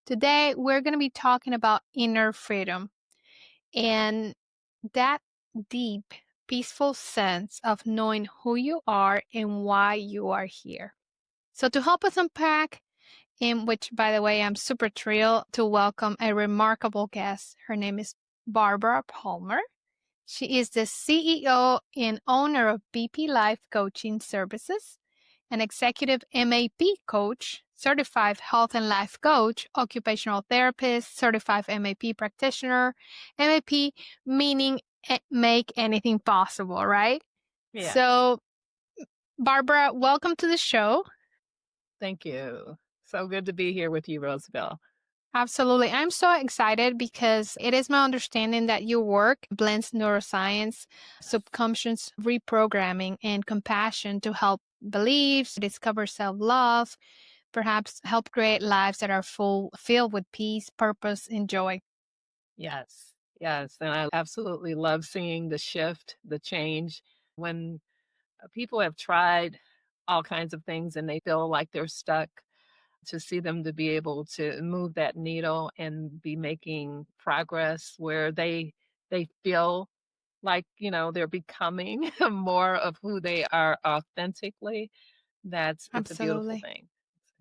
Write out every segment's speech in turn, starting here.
Today, we're going to be talking about inner freedom and that deep, peaceful sense of knowing who you are and why you are here. So, to help us unpack, in which, by the way, I'm super thrilled to welcome a remarkable guest. Her name is Barbara Palmer. She is the CEO and owner of BP Life Coaching Services, an executive MAP coach, certified health and life coach, occupational therapist, certified MAP practitioner. MAP meaning make anything possible, right? Yes. So, Barbara, welcome to the show. Thank you. So good to be here with you, Rosabel. Absolutely. I'm so excited because it is my understanding that your work blends neuroscience, subconscious reprogramming, and compassion to help beliefs, discover self love, perhaps help create lives that are filled with peace, purpose, and joy. Yes. Yes. And I absolutely love seeing the shift, the change when people have tried all kinds of things and they feel like they're stuck, to see them to be able to move that needle and be making progress where they feel like, they're becoming more of who they are authentically. It's a beautiful Absolutely. thing.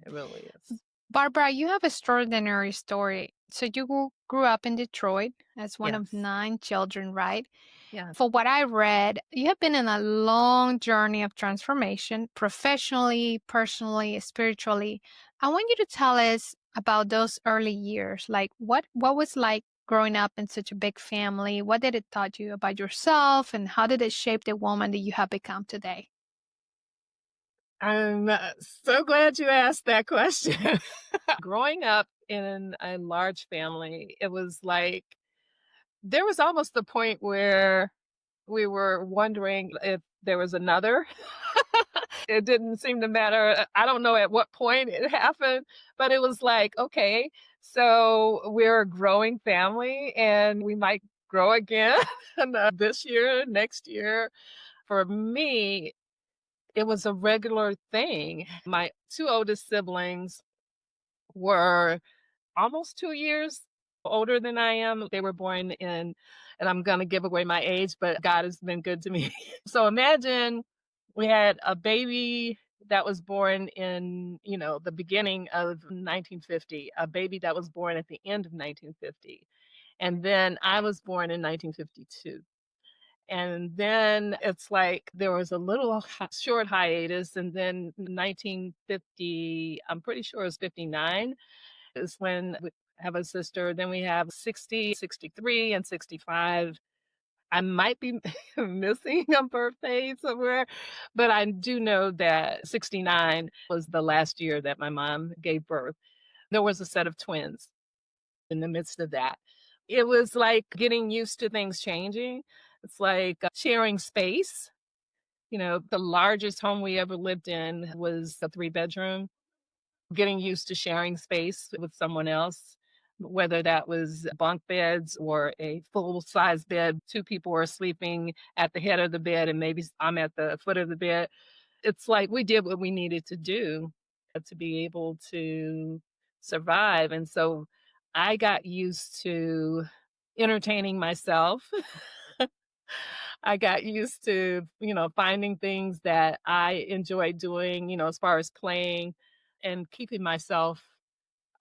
It really is. Barbara, you have an extraordinary story. So you grew up in Detroit as one of Yes. 9 children, right? Yes. For what I read, you have been in a long journey of transformation professionally, personally, spiritually. I want you to tell us about those early years. Like what was like growing up in such a big family? What did it taught you about yourself and how did it shape the woman that you have become today? I'm so glad you asked that question. Growing up in a large family, it was like there was almost the point where we were wondering if there was another. It didn't seem to matter. I don't know at what point it happened, but it was like, okay, so we're a growing family and we might grow again this year, next year. For me, it was a regular thing. My 2 oldest siblings were almost 2 years older than I am. They were born in, and I'm gonna give away my age, but God has been good to me. So imagine we had a baby that was born in, the beginning of 1950, a baby that was born at the end of 1950, and then I was born in 1952. And then it's like there was a little short hiatus, and then 1950, I'm pretty sure it was 59, is when we have a sister. Then we have 60, 63, and 65. I might be missing a birthday somewhere, but I do know that 69 was the last year that my mom gave birth. There was a set of twins in the midst of that. It was like getting used to things changing. It's like sharing space. The largest home we ever lived in was a 3-bedroom. Getting used to sharing space with someone else, whether that was bunk beds or a full size bed. 2 people were sleeping at the head of the bed and maybe I'm at the foot of the bed. It's like we did what we needed to do to be able to survive. And so I got used to entertaining myself. I got used to, finding things that I enjoy doing, as far as playing and keeping myself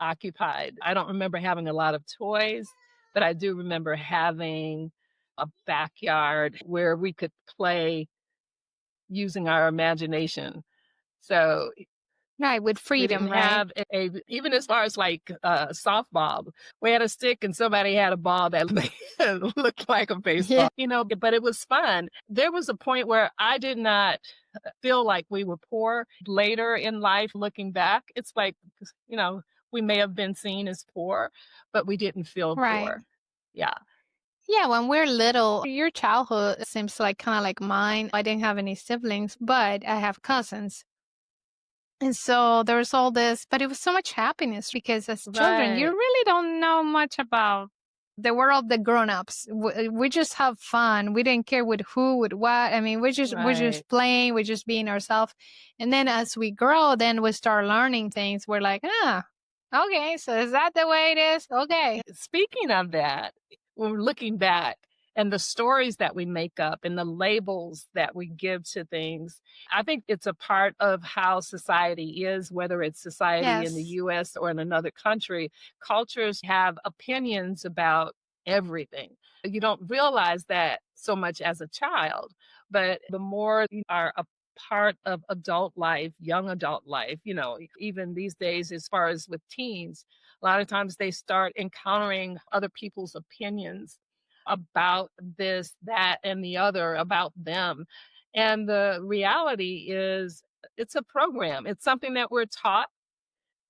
occupied. I don't remember having a lot of toys, but I do remember having a backyard where we could play using our imagination. So Right, with we didn't freedom, right? have even as far as like softball, we had a stick and somebody had a ball that looked like a Yeah. baseball, but it was fun. There was a point where I did not feel like we were poor. Later in life, looking back, it's like, you know, we may have been seen as poor, but we didn't feel Right. poor. Yeah. Yeah, when we're little, your childhood seems like kind of like mine. I didn't have any siblings, but I have cousins. And so there was all this, but it was so much happiness because as children, you Right. really don't know much about the world of the grown-ups. We just have fun. We didn't care with who, with what. I mean, we're Right. just playing, we're just being ourselves. And then as we grow, then we start learning things. We're like, Okay, so is that the way it is? Okay. Speaking of that, when we're looking back and the stories that we make up and the labels that we give to things, I think it's a part of how society is, whether it's society in the Yes. US or in another country. Cultures have opinions about everything. You don't realize that so much as a child, but the more you are a part of adult life, young adult life, even these days, as far as with teens, a lot of times they start encountering other people's opinions about this, that, and the other about them. And the reality is, it's a program, it's something that we're taught.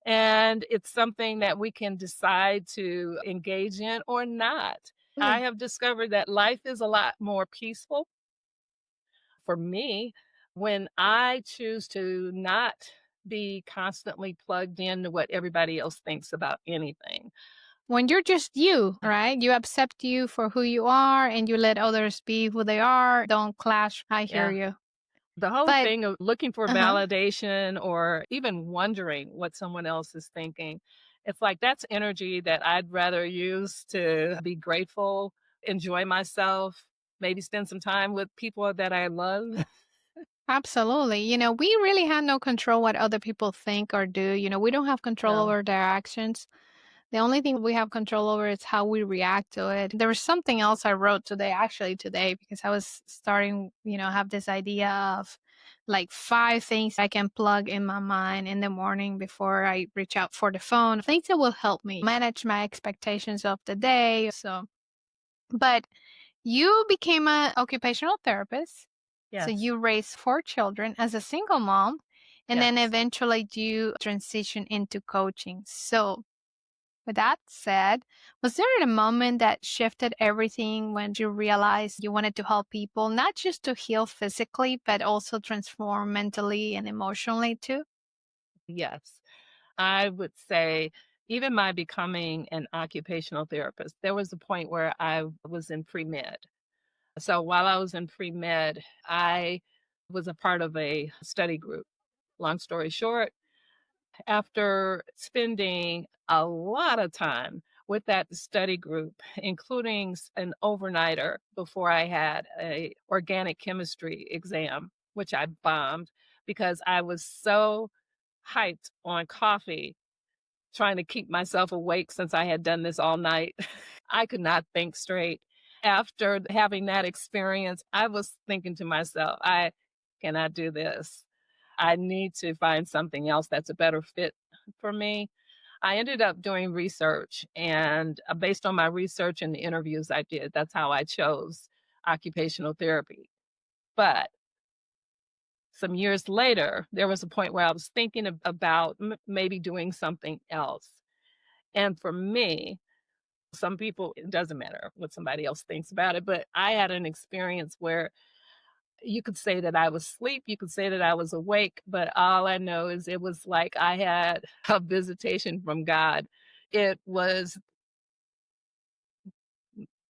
And it's something that we can decide to engage in or not. I Really. have discovered that life is a lot more peaceful for me when I choose to not be constantly plugged into what everybody else thinks about anything. When you're just you, right? You accept you for who you are and you let others be who they are. Don't clash. I hear Yeah. you. The whole But thing of looking for uh-huh. validation or even wondering what someone else is thinking, it's like that's energy that I'd rather use to be grateful, enjoy myself, maybe spend some time with people that I love. Absolutely. We really have no control what other people think or do. We don't have control No. over their actions. The only thing we have control over is how we react to it. There was something else I wrote today, actually today, because I was starting, have this idea of like 5 things I can plug in my mind in the morning before I reach out for the phone. Things that will help me manage my expectations of the day. But you became an occupational therapist. So Yes. you raised 4 children as a single mom, and then Yes. eventually you transition into coaching. So with that said, was there a moment that shifted everything when you realized you wanted to help people, not just to heal physically, but also transform mentally and emotionally too? Yes. I would say even my becoming an occupational therapist, there was a point where I was in pre med. So while I was in pre med, I was a part of a study group. Long story short, after spending a lot of time with that study group, including an overnighter before I had a organic chemistry exam, which I bombed because I was so hyped on coffee, trying to keep myself awake since I had done this all night. I could not think straight. After having that experience, I was thinking to myself, I cannot do this. I need to find something else that's a better fit for me. I ended up doing research, and based on my research and the interviews I did, that's how I chose occupational therapy. But some years later, there was a point where I was thinking about maybe doing something else. And for me, some people, it doesn't matter what somebody else thinks about it, but I had an experience where you could say that I was asleep, you could say that I was awake, but all I know is it was like I had a visitation from God. It was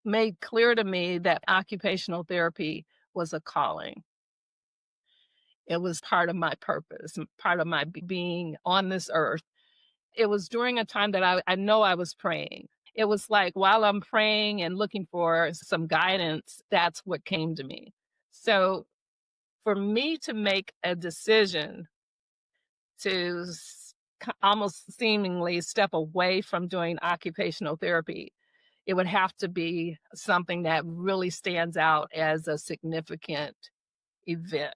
made clear to me that occupational therapy was a calling. It was part of my purpose, part of my being on this earth. It was during a time that I know I was praying. It was like while I'm praying and looking for some guidance, that's what came to me. So for me to make a decision to almost seemingly step away from doing occupational therapy, it would have to be something that really stands out as a significant event.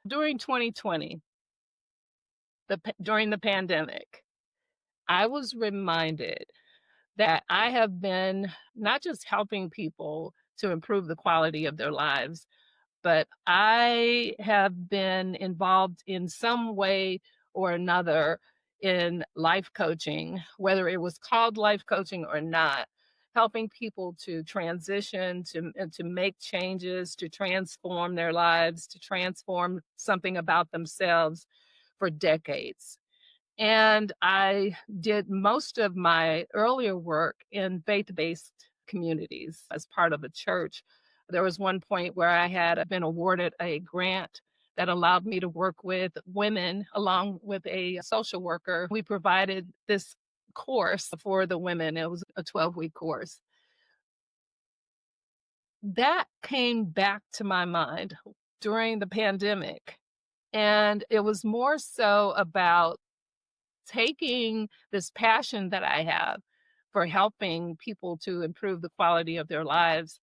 During 2020, during the pandemic, I was reminded that I have been not just helping people to improve the quality of their lives, but I have been involved in some way or another in life coaching, whether it was called life coaching or not, helping people to transition, to make changes, to transform their lives, to transform something about themselves for decades. And I did most of my earlier work in faith-based communities as part of a church. There was one point where I had been awarded a grant that allowed me to work with women along with a social worker. We provided this course for the women. It was a 12-week course. That came back to my mind during the pandemic. And it was more so about taking this passion that I have for helping people to improve the quality of their lives,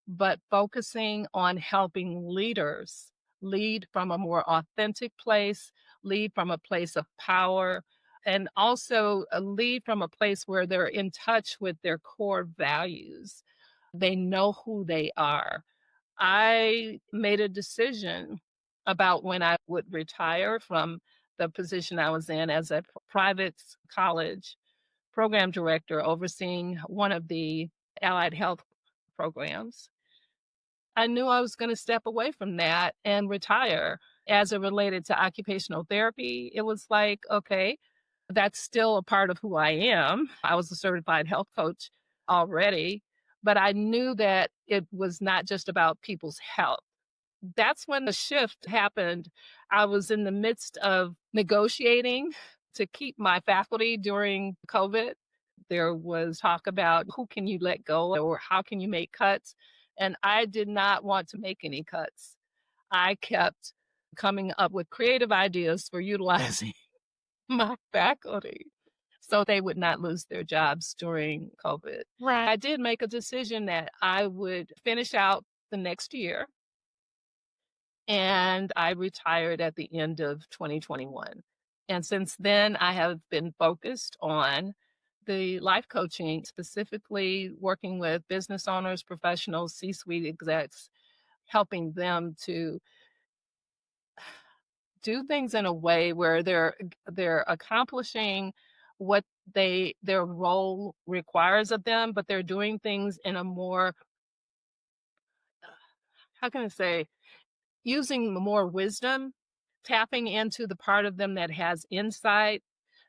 but focusing on helping leaders lead from a more authentic place, lead from a place of power, and also lead from a place where they're in touch with their core values. They know who they are. I made a decision about when I would retire from the position I was in as a private college program director overseeing one of the allied health programs. I knew I was going to step away from that and retire. As it related to occupational therapy, it was like, okay, that's still a part of who I am. I was a certified health coach already, but I knew that it was not just about people's health. That's when the shift happened. I was in the midst of negotiating to keep my faculty during COVID. There was talk about who can you let go or how can you make cuts. And I did not want to make any cuts. I kept coming up with creative ideas for utilizing my faculty so they would not lose their jobs during COVID. Right. I did make a decision that I would finish out the next year, and I retired at the end of 2021. And since then, I have been focused on the life coaching, specifically working with business owners, professionals, C-suite execs, helping them to do things in a way where they're accomplishing what their role requires of them, but they're doing things in a more, how can I say, using more wisdom, tapping into the part of them that has insight,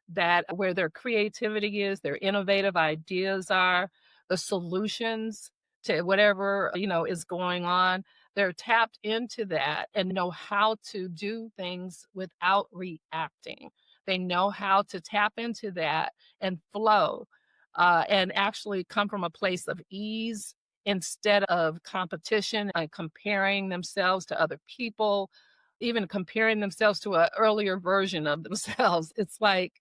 that where their creativity is, their innovative ideas are, the solutions to whatever, is going on. They're tapped into that and know how to do things without reacting. They know how to tap into that and flow, and actually come from a place of ease instead of competition and comparing themselves to other people, even comparing themselves to an earlier version of themselves. It's like,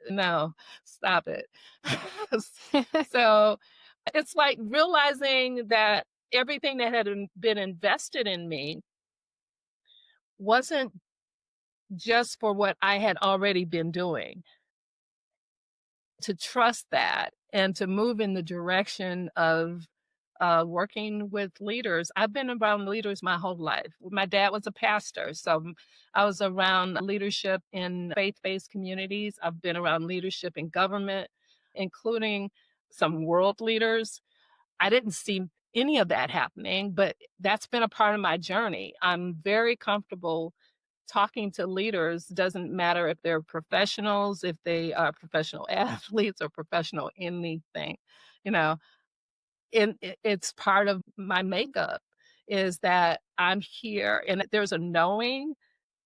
no, stop it. So it's like realizing that everything that had been invested in me wasn't just for what I had already been doing. To trust that and to move in the direction of working with leaders. I've been around leaders my whole life. My dad was a pastor, so I was around leadership in faith-based communities. I've been around leadership in government, including some world leaders. I didn't see any of that happening, but that's been a part of my journey. I'm very comfortable talking to leaders. Doesn't matter if they're professionals, if they are professional athletes or professional anything, you know, and it's part of my makeup is that I'm here and there's a knowing.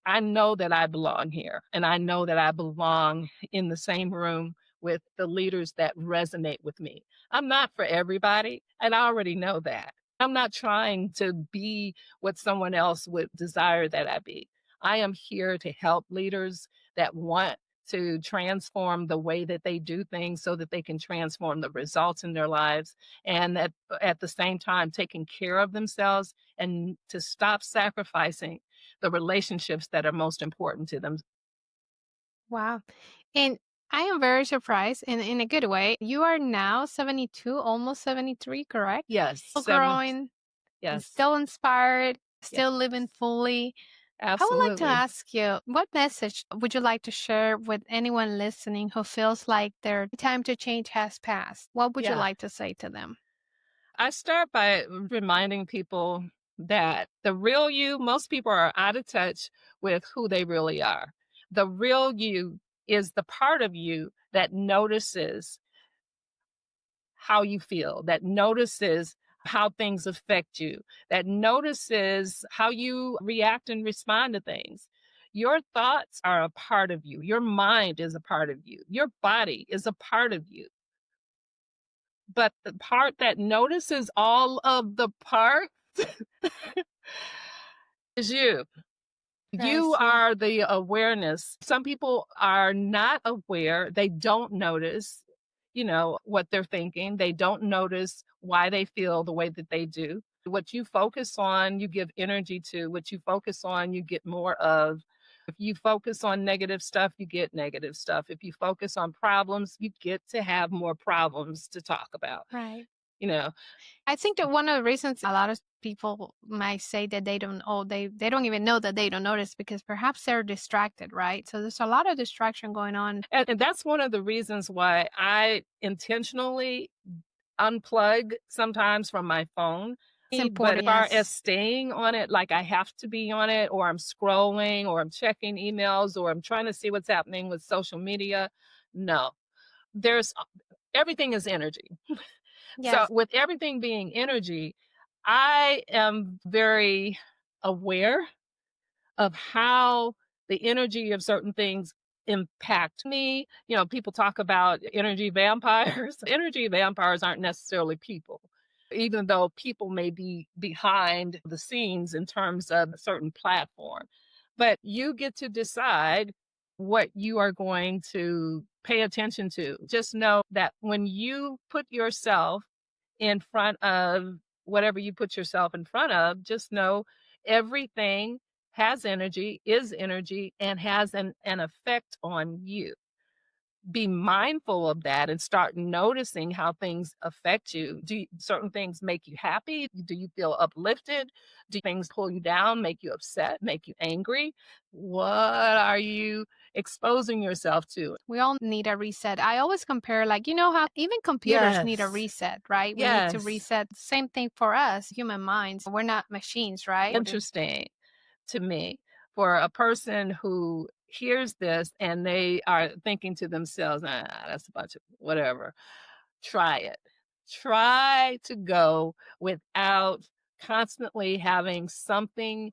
I know that I belong here, and I know that I belong in the same room with the leaders that resonate with me. I'm not for everybody, and I already know that. I'm not trying to be what someone else would desire that I be. I am here to help leaders that want to transform the way that they do things so that they can transform the results in their lives, and at the same time taking care of themselves and to stop sacrificing the relationships that are most important to them. Wow. And I am very surprised in a good way. You are now 72, almost 73, correct? Yes, Still 7. growing and Yes, still inspired, yes, still living fully. I would like to absolutely. ask you, what message would you like to share with anyone listening who feels like their time to change has passed? What would you Yeah. like to say to them? I start by reminding people that the real you, most people are out of touch with who they really are. The real you is the part of you that notices how you feel, that notices how things affect you, that notices how you react and respond to things. Your thoughts are a part of you. Your mind is a part of you. Your body is a part of you. But the part that notices all of the parts is you. I You see. are the awareness. Some people are not aware. They don't notice, what they're thinking. They don't notice why they feel the way that they do. What you focus on, you give energy to. What you focus on, you get more of. If you focus on negative stuff, you get negative stuff. If you focus on problems, you get to have more problems to talk about. Right. You know, I think that one of the reasons a lot of people might say that they don't oh they don't even know that they don't notice because perhaps they're distracted, right? So there's a lot of distraction going on. and that's one of the reasons why I intentionally unplug sometimes from my phone. It's But as important, far as yes. staying on it, like I have to be on it, or I'm scrolling, or I'm checking emails, or I'm trying to see what's happening with social media, no. There's everything is energy. So, Yes. with everything being energy, I am very aware of how the energy of certain things impact me. People talk about energy vampires. Energy vampires aren't necessarily people, even though people may be behind the scenes in terms of a certain platform. But you get to decide what you are going to pay attention to. Just know that when you put yourself in front of whatever you put yourself in front of, just know everything has energy, is energy, and has an effect on you. Be mindful of that and start noticing how things affect you. Certain things make you happy? Do you feel uplifted? Do things pull you down, make you upset, make you angry? What are you exposing yourself to? We all need a reset. I always compare, like, you know how even computers need a Yes. reset, right? We need to Yes. reset. Same thing for us, human minds. We're not machines, right? Interesting to me for a person who hears this and they are thinking to themselves, that's a bunch of whatever. Try it. Try to go without constantly having something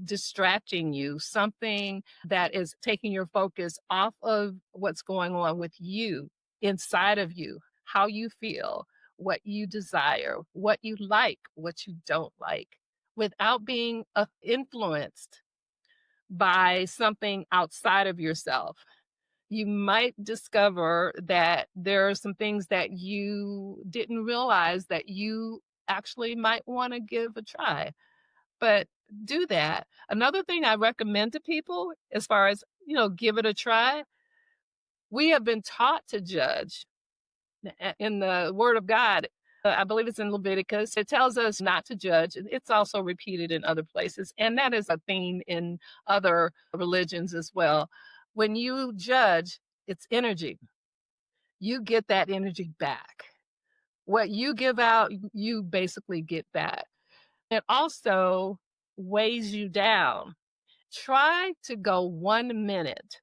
distracting you, something that is taking your focus off of what's going on with you, inside of you, how you feel, what you desire, what you like, what you don't like, without being influenced by something outside of yourself. You might discover that there are some things that you didn't realize that you actually might want to give a try. But do that. Another thing I recommend to people as far as, give it a try, we have been taught to judge in the word of God. I believe it's in Leviticus. It tells us not to judge. It's also repeated in other places. And that is a theme in other religions as well. When you judge, it's energy. You get that energy back. What you give out, you basically get back. It also weighs you down. Try to go 1 minute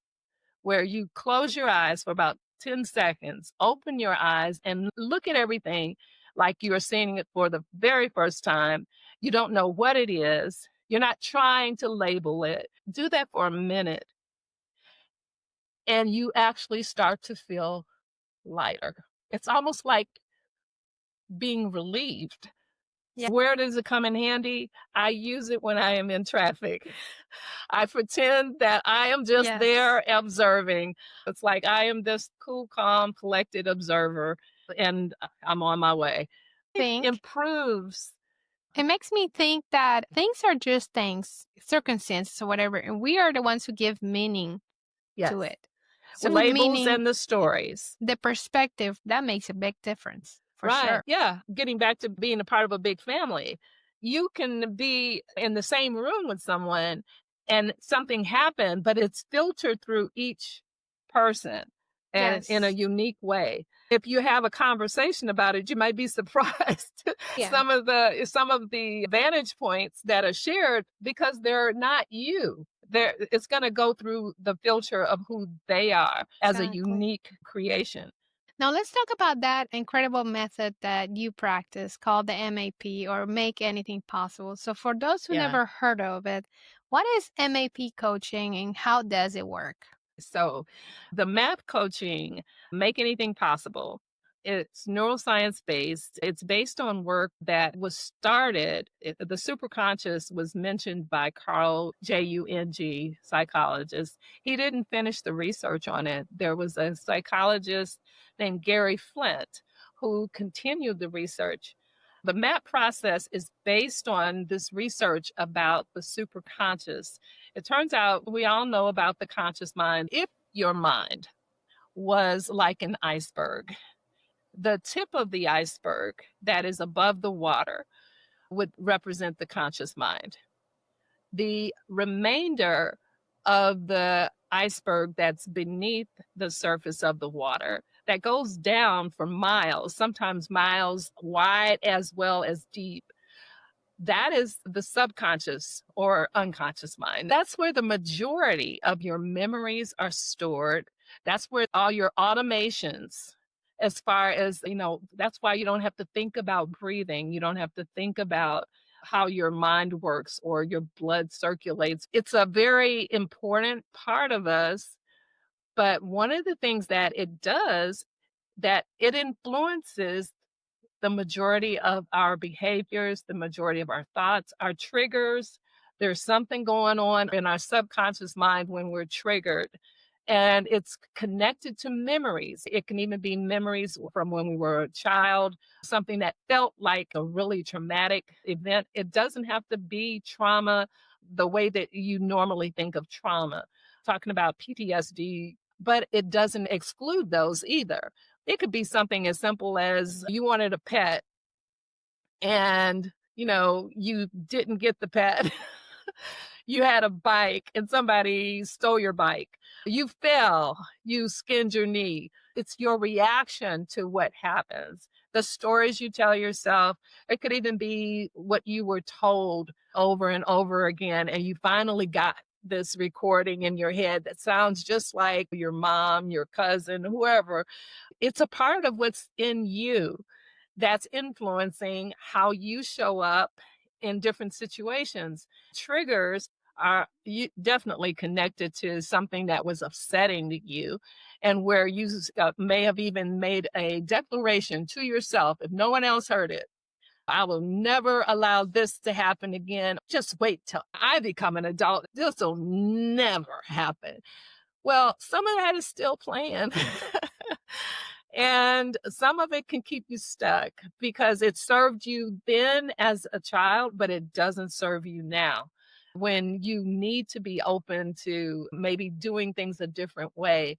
where you close your eyes for about 10 seconds, open your eyes, and look at everything like you're seeing it for the very first time. You don't know what it is. You're not trying to label it. Do that for a minute, and you actually start to feel lighter. It's almost like being relieved. Yeah. Where does it come in handy? I use it when I am in traffic. I pretend that I am just Yes. there observing. It's like I am this cool, calm, collected observer, and I'm on my way. It Think improves. it makes me think that things are just things, circumstances or whatever, and we are the ones who give meaning to Yes. it. So Labels meaning, and the stories. the perspective, that makes a big difference for Right. sure. Yeah. Getting back to being a part of a big family, you can be in the same room with someone and something happened, but it's filtered through each person and in a Yes. unique way. If you have a conversation about it, you might be surprised Yeah. some of the vantage points that are shared because they're not you. It's going to go through the filter of who they are as a Exactly. unique creation. Now let's talk about that incredible method that you practice called the MAP or Make Anything Possible. So for those who Yeah. never heard of it, What is MAP coaching and how does it work? So, the MAP coaching, Make Anything Possible, it's neuroscience based. It's based on work that was started. The superconscious was mentioned by Carl Jung, psychologist. He didn't finish the research on it. There was a psychologist named Gary Flint who continued the research. The MAP process is based on this research about the superconscious. It turns out we all know about the conscious mind. If your mind was like an iceberg, the tip of the iceberg that is above the water would represent the conscious mind. The remainder of the iceberg that's beneath the surface of the water that goes down for miles, sometimes miles wide as well as deep, that is the subconscious or unconscious mind. That's where the majority of your memories are stored. That's where all your automations, as far as, that's why you don't have to think about breathing. You don't have to think about how your mind works or your blood circulates. It's a very important part of us. But one of the things that it does, that it influences the majority of our behaviors, the majority of our thoughts, our triggers. There's something going on in our subconscious mind when we're triggered. And it's connected to memories. It can even be memories from when we were a child, something that felt like a really traumatic event. It doesn't have to be trauma the way that you normally think of trauma, talking about PTSD, but it doesn't exclude those either. It could be something as simple as you wanted a pet and, you didn't get the pet. You had a bike and somebody stole your bike. You fell, you skinned your knee. It's your reaction to what happens. The stories you tell yourself, it could even be what you were told over and over again. And you finally got this recording in your head that sounds just like your mom, your cousin, whoever. It's a part of what's in you that's influencing how you show up in different situations. Triggers are definitely connected to something that was upsetting to you, and where you may have even made a declaration to yourself, if no one else heard it, I will never allow this to happen again. Just wait till I become an adult. This will never happen. Well, some of that is still playing. And some of it can keep you stuck because it served you then as a child, but it doesn't serve you now. When you need to be open to maybe doing things a different way,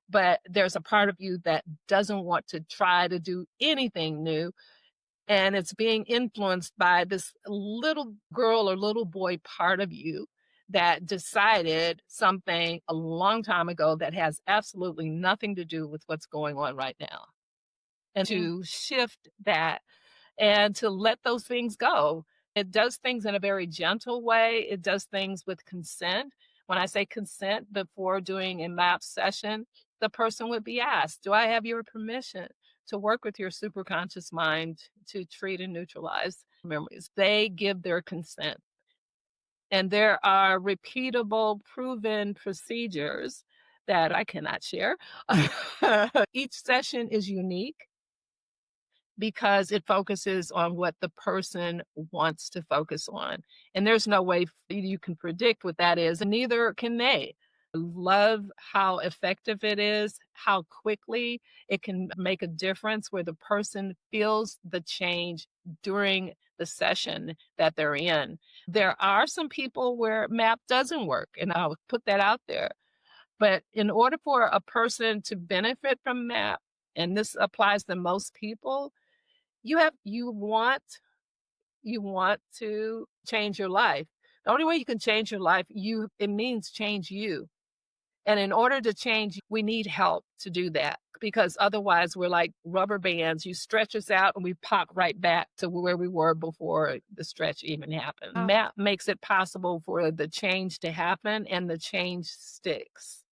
but there's a part of you that doesn't want to try to do anything new, and it's being influenced by this little girl or little boy part of you that decided something a long time ago that has absolutely nothing to do with what's going on right now. And Mm. to shift that and to let those things go. It does things in a very gentle way. It does things with consent. When I say consent before doing a MAP session, the person would be asked, do I have your permission to work with your superconscious mind to treat and neutralize memories? They give their consent. And there are repeatable, proven procedures that I cannot share. Each session is unique because it focuses on what the person wants to focus on. And there's no way you can predict what that is, and neither can they. Love how effective it is, how quickly it can make a difference where the person feels the change during the session that they're in. There are some people where MAP doesn't work, and I'll put that out there. But in order for a person to benefit from MAP, and this applies to most people, you want to change your life. The only way you can change your life, it means change you. And in order to change, we need help to do that because otherwise we're like rubber bands. You stretch us out and we pop right back to where we were before the stretch even happened. Oh, MAP makes it possible for the change to happen and the change sticks.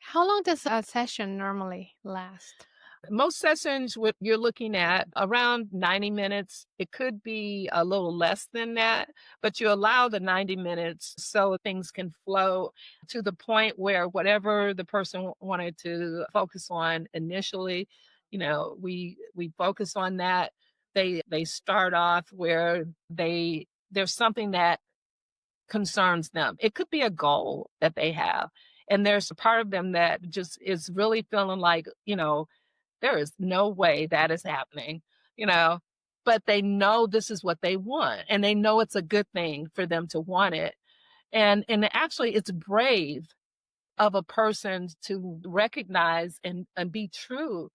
how long does a session normally last? Most sessions, what you're looking at around 90 minutes. It could be a little less than that, but you allow the 90 minutes so things can flow to the point where whatever the person wanted to focus on initially, we focus on that. They start off where there's something that concerns them. It could be a goal that they have. And there's a part of them that just is really feeling like, there is no way that is happening, you know, but they know this is what they want and they know it's a good thing for them to want it. And actually it's brave of a person to recognize and be true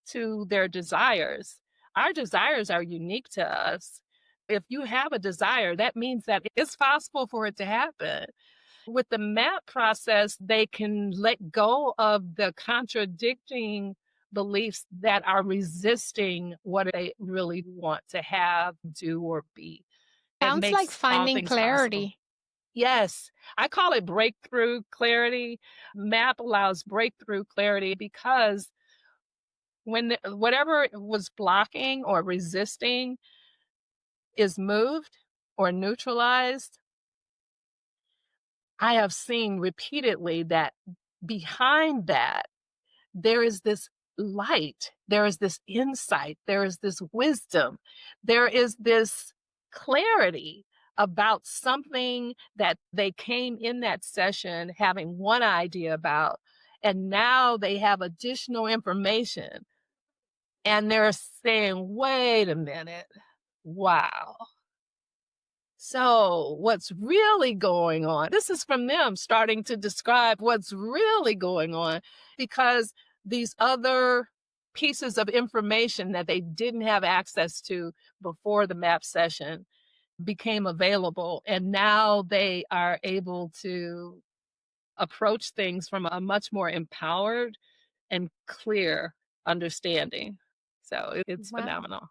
to their desires. Our desires are unique to us. If you have a desire, that means that it's possible for it to happen. With the MAP process, they can let go of the contradicting beliefs that are resisting what they really want to have, do, or be. It Sounds like makes all finding things possible. clarity. Yes, I call it breakthrough clarity. MAP allows breakthrough clarity because whatever was blocking or resisting is moved or neutralized. I have seen repeatedly that behind that, there is this light, there is this insight, there is this wisdom, there is this clarity about something that they came in that session having one idea about, and now they have additional information and they're saying, wait a minute, wow. So, what's really going on? This is from them starting to describe what's really going on because these other pieces of information that they didn't have access to before the MAP session became available. And now they are able to approach things from a much more empowered and clear understanding. So, it's Wow. phenomenal.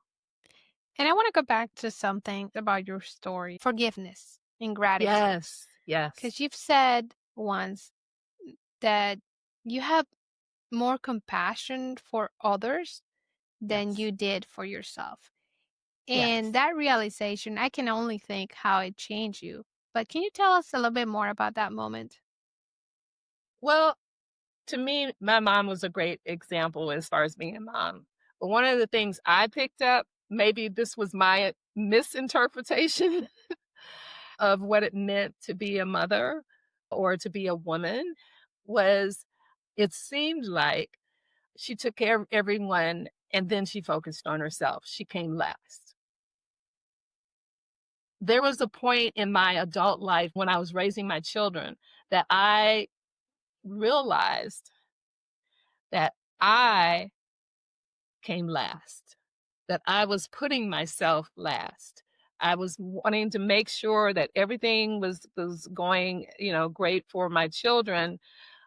And I want to go back to something about your story forgiveness and gratitude. Yes, yes, Because you've said once that you have more compassion for others than yes, you did for yourself. And yes. that realization, I can only think how it changed you. But can you tell us a little bit more about that moment? Well, to me, my mom was a great example as far as being a mom. But one of the things I picked up, maybe this was my misinterpretation of what it meant to be a mother or to be a woman, was it seemed like she took care of everyone and then she focused on herself. She came last. There was a point in my adult life when I was raising my children that I realized that I came last, that I was putting myself last. I was wanting to make sure that everything was going, great for my children.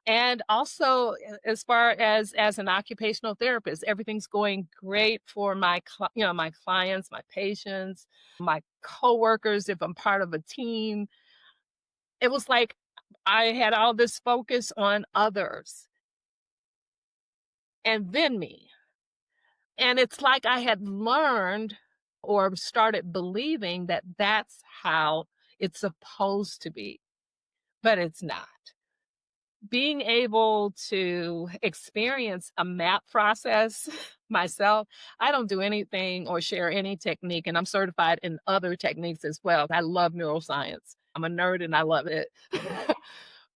And also as far as an occupational therapist, everything's going great for my clients, my patients, my coworkers if I'm part of a team. It was like I had all this focus on others and then me. And it's like I had learned or started believing that that's how it's supposed to be, but it's not. Being able to experience a MAP process myself, I don't do anything or share any technique, and I'm certified in other techniques as well. I love neuroscience. I'm a nerd and I love it.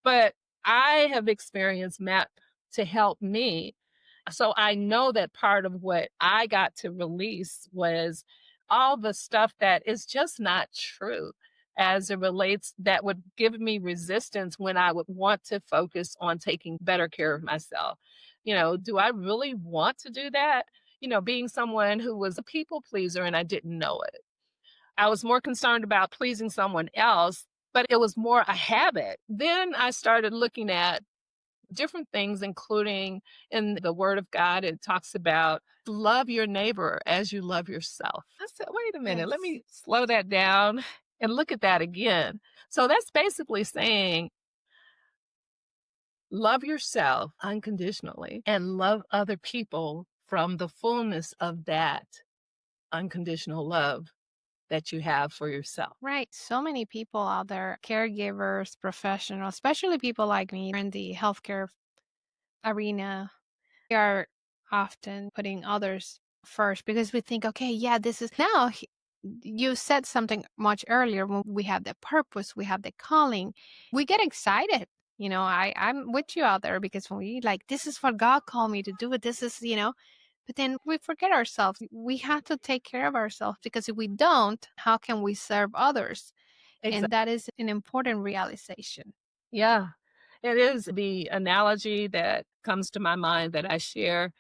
But I have experienced MAP to help me, so I know that part of what I got to release was all the stuff that is just not true as it relates that would give me resistance when I would want to focus on taking better care of myself. Do I really want to do that? Being someone who was a people pleaser and I didn't know it. I was more concerned about pleasing someone else, but it was more a habit. Then I started looking at different things, including in the Word of God, it talks about love your neighbor as you love yourself. I said, wait a minute, let Yes. me slow that down and look at that again. So that's basically saying love yourself unconditionally and love other people from the fullness of that unconditional love that you have for yourself. Right. So many people out there, caregivers, professionals, especially people like me in the healthcare arena, we are often putting others first because we think, okay, yeah, this is now. You said something much earlier when we have the purpose, we have the calling, we get excited. I'm with you out there because when we like, this is what God called me to do it. This is, but then we forget ourselves. We have to take care of ourselves because if we don't, how can we serve others? And that is an important realization. Yeah, it is the analogy that comes to my mind that I share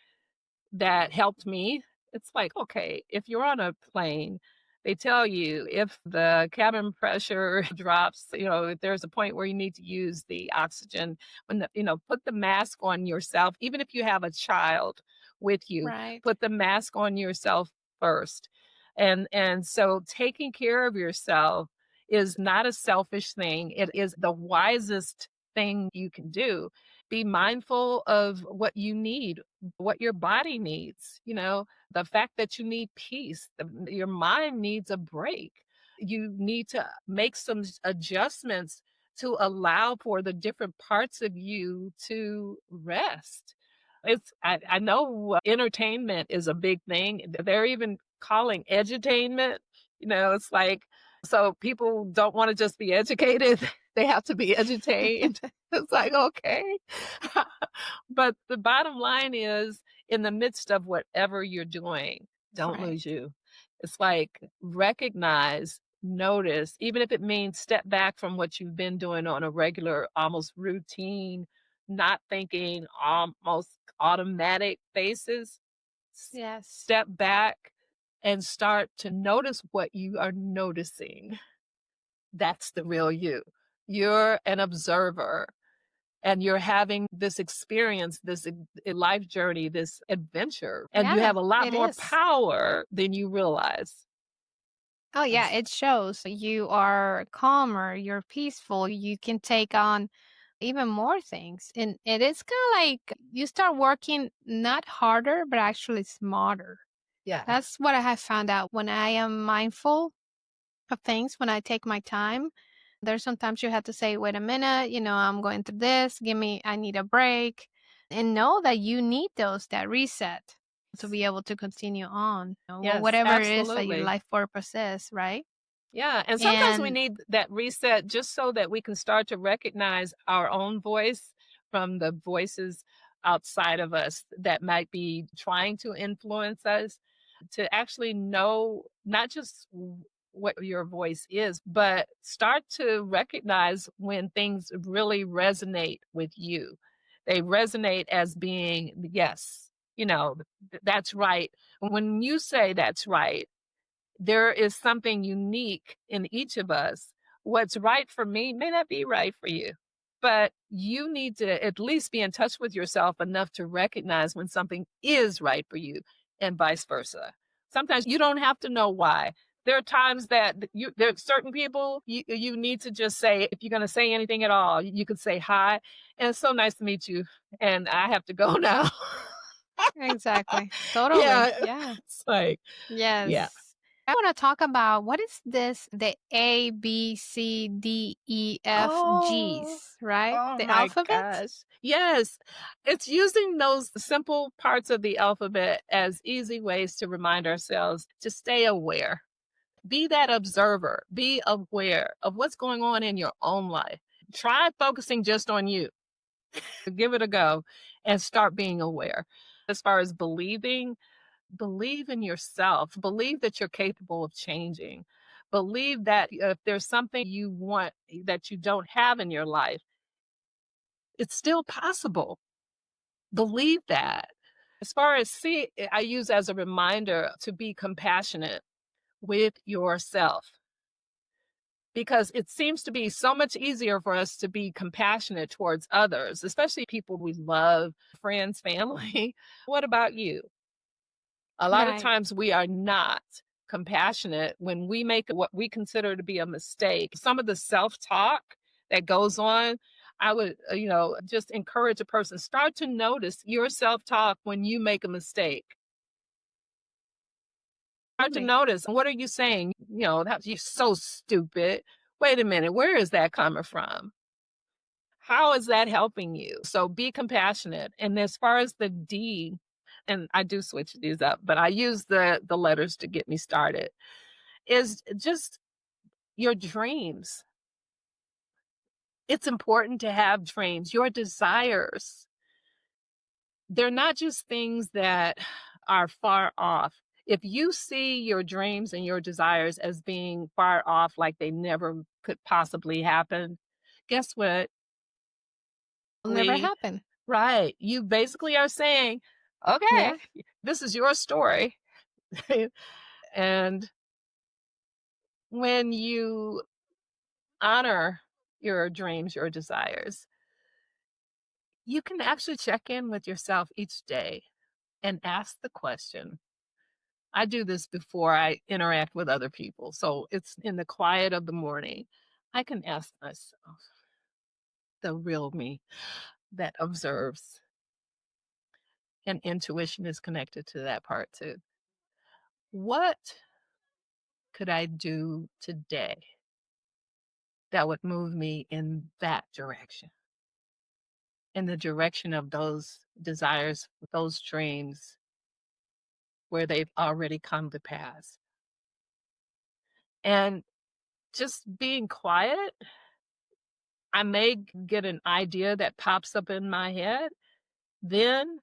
that helped me. It's like, okay, if you're on a plane, they tell you if the cabin pressure drops, if there's a point where you need to use the oxygen, put the mask on yourself, even if you have a child with you, Right. put the mask on yourself first. And so taking care of yourself is not a selfish thing. It is the wisest thing you can do. Be mindful of what you need, what your body needs, the fact that you need peace, your mind needs a break. You need to make some adjustments to allow for the different parts of you to rest. I know entertainment is a big thing. They're even calling edutainment. It's like, so people don't want to just be educated, they have to be entertained. It's like, okay. But the bottom line is, in the midst of whatever you're doing, don't lose Right. you. It's like recognize, notice, even if it means step back from what you've been doing on a regular, almost routine, not thinking, almost automatic basis. Yes. Step back and start to notice what you are noticing. That's the real you. You're an observer and you're having this experience, this life journey, this adventure, and you Yeah, have a lot it more is. power than you realize. Oh, yeah, It's- it shows you are calmer, you're peaceful, you can take on even more things. And it is kind of like you start working not harder, but actually smarter. yeah. That's what I have found out when I am mindful of things, when I take my time. There's sometimes you have to say, wait a minute, I'm going through this, I need a break. And know that you need that reset to be able to continue on, Yes, whatever it is that your absolutely. life purpose is, right? Yeah, and sometimes we And need that reset just so that we can start to recognize our own voice from the voices outside of us that might be trying to influence us, to actually know not just what your voice is, but start to recognize when things really resonate with you. They resonate as being, yes, that's right. When you say that's right, there is something unique in each of us. What's right for me may not be right for you, but you need to at least be in touch with yourself enough to recognize when something is right for you and vice versa. Sometimes you don't have to know why. There are times that there are certain people you need to just say, if you're going to say anything at all, you could say hi, and it's so nice to meet you. And I have to go now. exactly. Totally. Yeah. Yeah. It's like, yeah. Yes. I want to talk about what is this, the A, B, C, D, E, F, Oh, G's, right? oh The my alphabet? gosh. Yes. It's using those simple parts of the alphabet as easy ways to remind ourselves to stay aware. Be that observer. Be aware of what's going on in your own life. Try focusing just on you. Give it a go and start being aware. As far as believing, believe in yourself. Believe that you're capable of changing. Believe that if there's something you want that you don't have in your life, it's still possible. Believe that. As far as see, I use as a reminder to be compassionate with yourself because it seems to be so much easier for us to be compassionate towards others, especially people we love, friends, family. What about you? A lot of Right. times we are not compassionate when we make what we consider to be a mistake. Some of the self talk that goes on, I would, just encourage a person start to notice your self talk when you make a mistake. Hard to notice. What are you saying? That's you're so stupid. Wait a minute, where is that coming from? How is that helping you? So be compassionate. And as far as the D, and I do switch these up, but I use the letters to get me started, is just your dreams. It's important to have dreams, your desires. They're not just things that are far off. If you see your dreams and your desires as being far off, like they never could possibly happen, guess what? Will never happen. Right. You basically are saying, Yeah. okay, this is your story. And when you honor your dreams, your desires, you can actually check in with yourself each day and ask the question. I do this before I interact with other people. So it's in the quiet of the morning. I can ask myself, the real me that observes, and intuition is connected to that part too. What could I do today that would move me in that direction? In the direction of those desires, those dreams where they've already come to pass. And just being quiet, I may get an idea that pops up in my head then,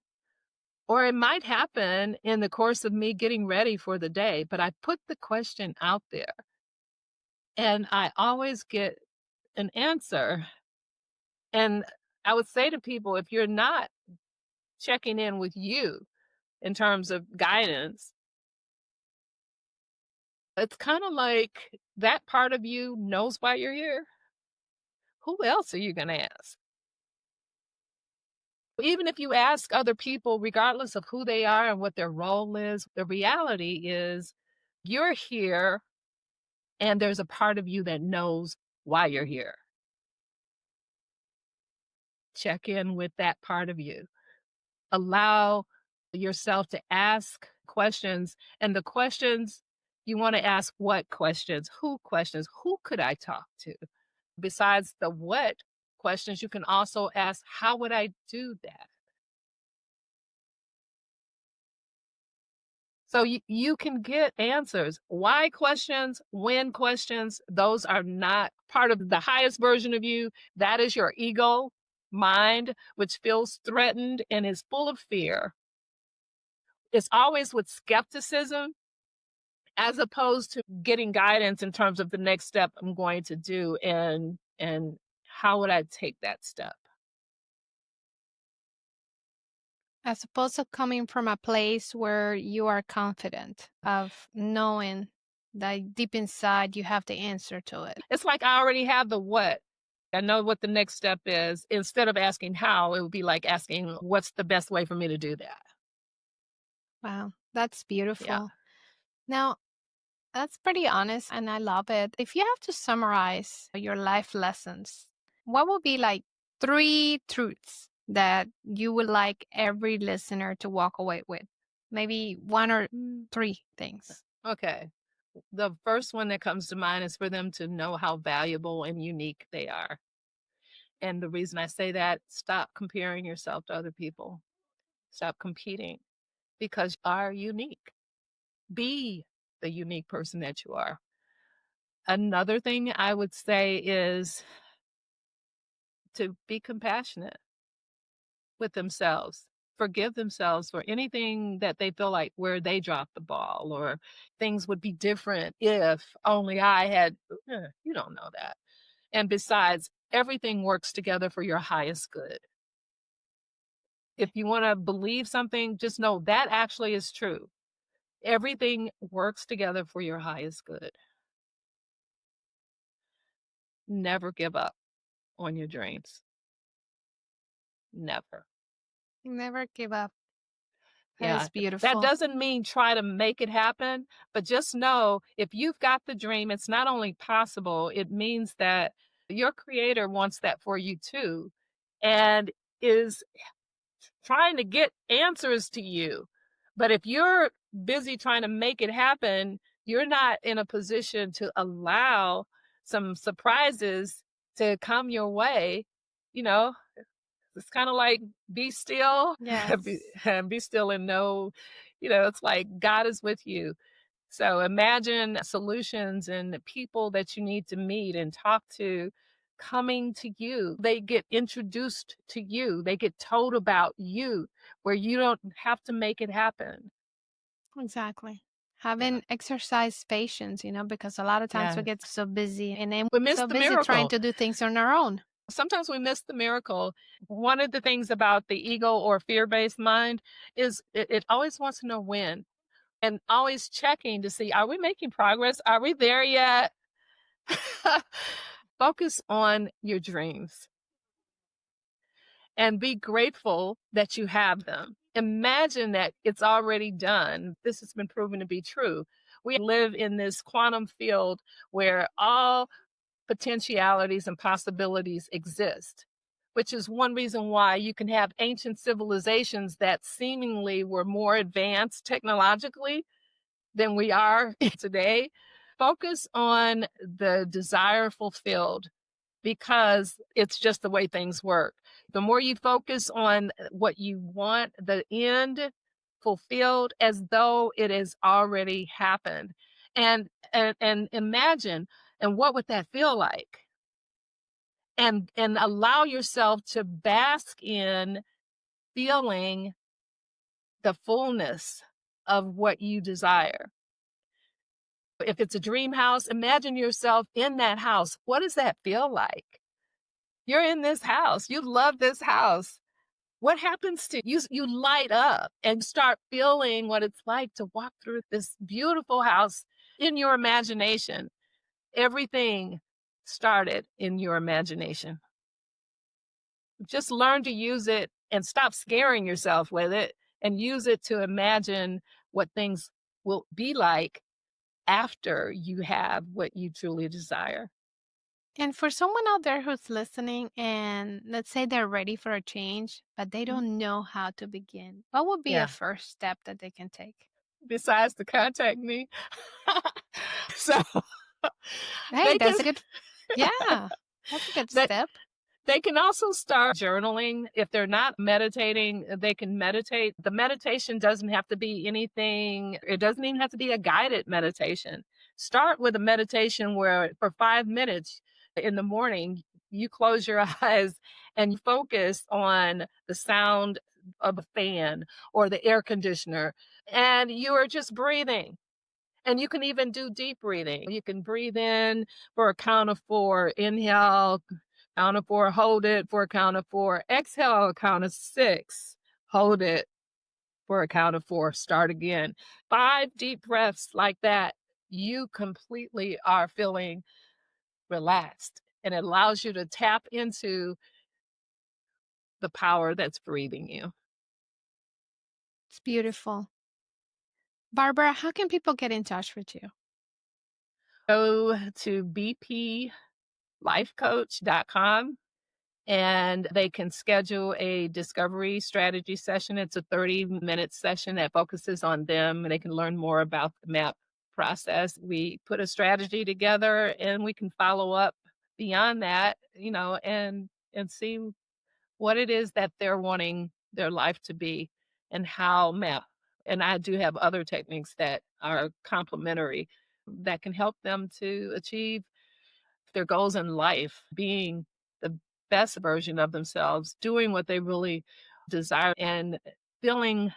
or it might happen in the course of me getting ready for the day, but I put the question out there and I always get an answer. And I would say to people, if you're not checking in with you in terms of guidance, it's kind of like that part of you knows why you're here. Who else are you going to ask? Even if you ask other people, regardless of who they are and what their role is, the reality is you're here and there's a part of you that knows why you're here. Check in with that part of you. Allow yourself to ask questions, and the questions you want to ask, what questions? Who questions? Who could I talk to? Besides the what questions, you can also ask, how would I do that? So you can get answers. Why questions, when questions, those are not part of the highest version of you. That is your ego mind, which feels threatened and is full of fear. It's always with skepticism as opposed to getting guidance in terms of the next step I'm going to do and how would I take that step. As opposed to coming from a place where you are confident of knowing that deep inside you have the answer to it. It's like I already have the what. I know what the next step is. Instead of asking how, it would be like asking what's the best way for me to do that. Wow, that's Yeah. beautiful. Now, that's pretty honest and I love it. If you have to summarize your life lessons, what would be like three truths that you would like every listener to walk away with? Maybe one or three things. Okay. The first one that comes to mind is for them to know how valuable and unique they are. And the reason I say that, stop comparing yourself to other people. Stop competing because you are unique. Be the unique person that you are. Another thing I would say is to be compassionate with themselves. Forgive themselves for anything that they feel like where they dropped the ball or things would be different if only I had. You don't know that. And besides, everything works together for your highest good. If you want to believe something, just know that actually is true. Everything works together for your highest good. Never give up on your dreams. Never. Never give up. That Yeah. is That beautiful. doesn't mean try to make it happen, but just know if you've got the dream, it's not only possible, it means that your creator wants that for you too and is trying to get answers to you. But if you're busy trying to make it happen, you're not in a position to allow some surprises to come your way, you know? It's kinda like, be still, be Yes. be still and know, it's like God is with you. So imagine solutions and people that you need to meet and talk to coming to you. They get introduced to you. They get told about you where you don't have to make it happen. Exactly. Yeah. Having exercise patience, because a lot of times we Yes. get so busy and then We we're miss so the busy trying miracle. to do things on our own. Sometimes we miss the miracle. One of the things about the ego or fear-based mind is it always wants to know when and always checking to see, are we making progress? Are we there yet? Focus on your dreams and be grateful that you have them. Imagine that it's already done. This has been proven to be true. We live in this quantum field where all potentialities and possibilities exist, which is one reason why you can have ancient civilizations that seemingly were more advanced technologically than we are today. Focus on the desire fulfilled because it's just the way things work. The more you focus on what you want, the end fulfilled as though it has already happened. And imagine, and what would that feel like? And allow yourself to bask in feeling the fullness of what you desire. If it's a dream house, imagine yourself in that house. What does that feel like? You're in this house. You love this house. What happens to you? You light up and start feeling what it's like to walk through this beautiful house in your imagination. Everything started in your imagination. Just learn to use it and stop scaring yourself with it and use it to imagine what things will be like after you have what you truly desire. And for someone out there who's listening and let's say they're ready for a change, but they Mhm. don't know how to begin, what would be a Yeah. first step that they can take? Besides to contact me. So Hey, they can that's a good, yeah, that's a good they step. they can also start journaling. If they're not meditating, they can meditate. The meditation doesn't have to be anything, it doesn't even have to be a guided meditation. Start with a meditation where for 5 minutes in the morning, you close your eyes and you focus on the sound of a fan or the air conditioner, and you are just breathing. And you can even do deep breathing. You can breathe in for a count of 4, inhale, count of 4, hold it for a count of 4, exhale, a count of 6, hold it for a count of 4, start again. 5 deep breaths like that, you completely are feeling relaxed, and it allows you to tap into the power that's breathing you. It's beautiful. Barbara, how can people get in touch with you? Go to bplifecoach.com and they can schedule a discovery strategy session. It's a 30-minute session that focuses on them and they can learn more about the MAP process. We put a strategy together and we can follow up beyond that, and see what it is that they're wanting their life to be and how MAP. And I do have other techniques that are complementary that can help them to achieve their goals in life, being the best version of themselves, doing what they really desire, and feeling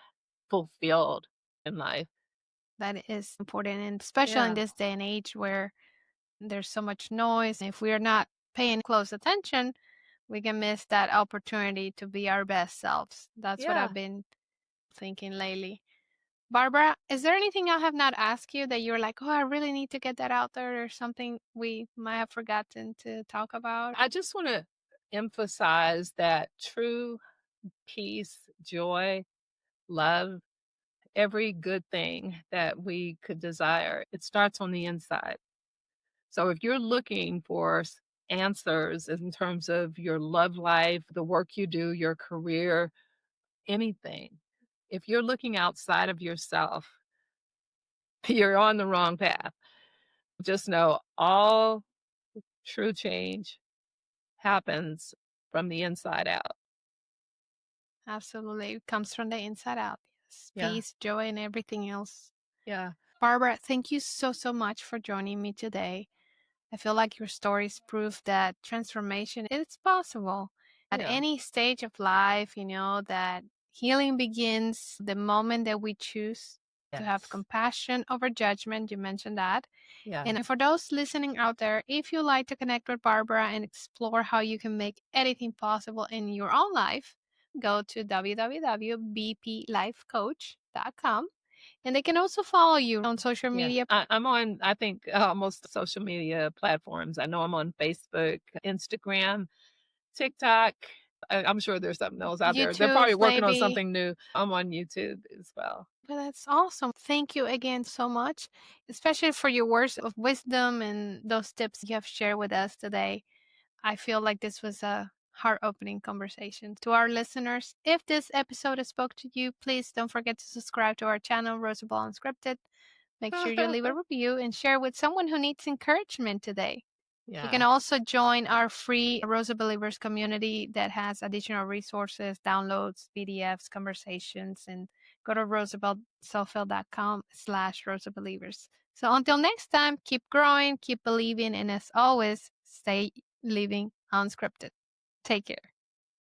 fulfilled in life. That is important, and especially in Yeah. this day and age where there's so much noise. If we are not paying close attention, we can miss that opportunity to be our best selves. That's what Yeah. I've been thinking lately. Barbara, is there anything I have not asked you that you're like, oh, I really need to get that out there, or something we might have forgotten to talk about? I just want to emphasize that true peace, joy, love, every good thing that we could desire, it starts on the inside. So if you're looking for answers in terms of your love life, the work you do, your career, anything, if you're looking outside of yourself, You're on the wrong path. Just know all true change happens from the inside out. Absolutely. It comes from the inside out. Yes. Yeah. Peace, joy, and everything else. Yeah. Barbara, thank you so, so much for joining me today. I feel like your stories prove that transformation is possible at Yeah. any stage of life, that healing begins the moment that we choose to have Yes. compassion over judgment. You mentioned that. Yeah. And for those listening out there, if you like to connect with Barbara and explore how you can make anything possible in your own life, go to www.bplifecoach.com. And they can also follow you on social Yeah. media. I'm on, I think, most social media platforms. I know I'm on Facebook, Instagram, TikTok. I'm sure there's something else out there. They're YouTube, probably working on maybe. something new. I'm on YouTube as well. Well, that's awesome. Thank you again so much, especially for your words of wisdom and those tips you have shared with us today. I feel like this was a heart opening conversation. To our listeners, if this episode spoke to you, please don't forget to subscribe to our channel, Rosabel Unscripted. Make sure you leave a review and share with someone who needs encouragement today. You can Yes. also join our free Rosa Believers community that has additional resources, downloads, PDFs, conversations, and go to rosabelselfhelp.com/Rosa Believers. So until next time, keep growing, keep believing, and as always, stay living unscripted. Take care.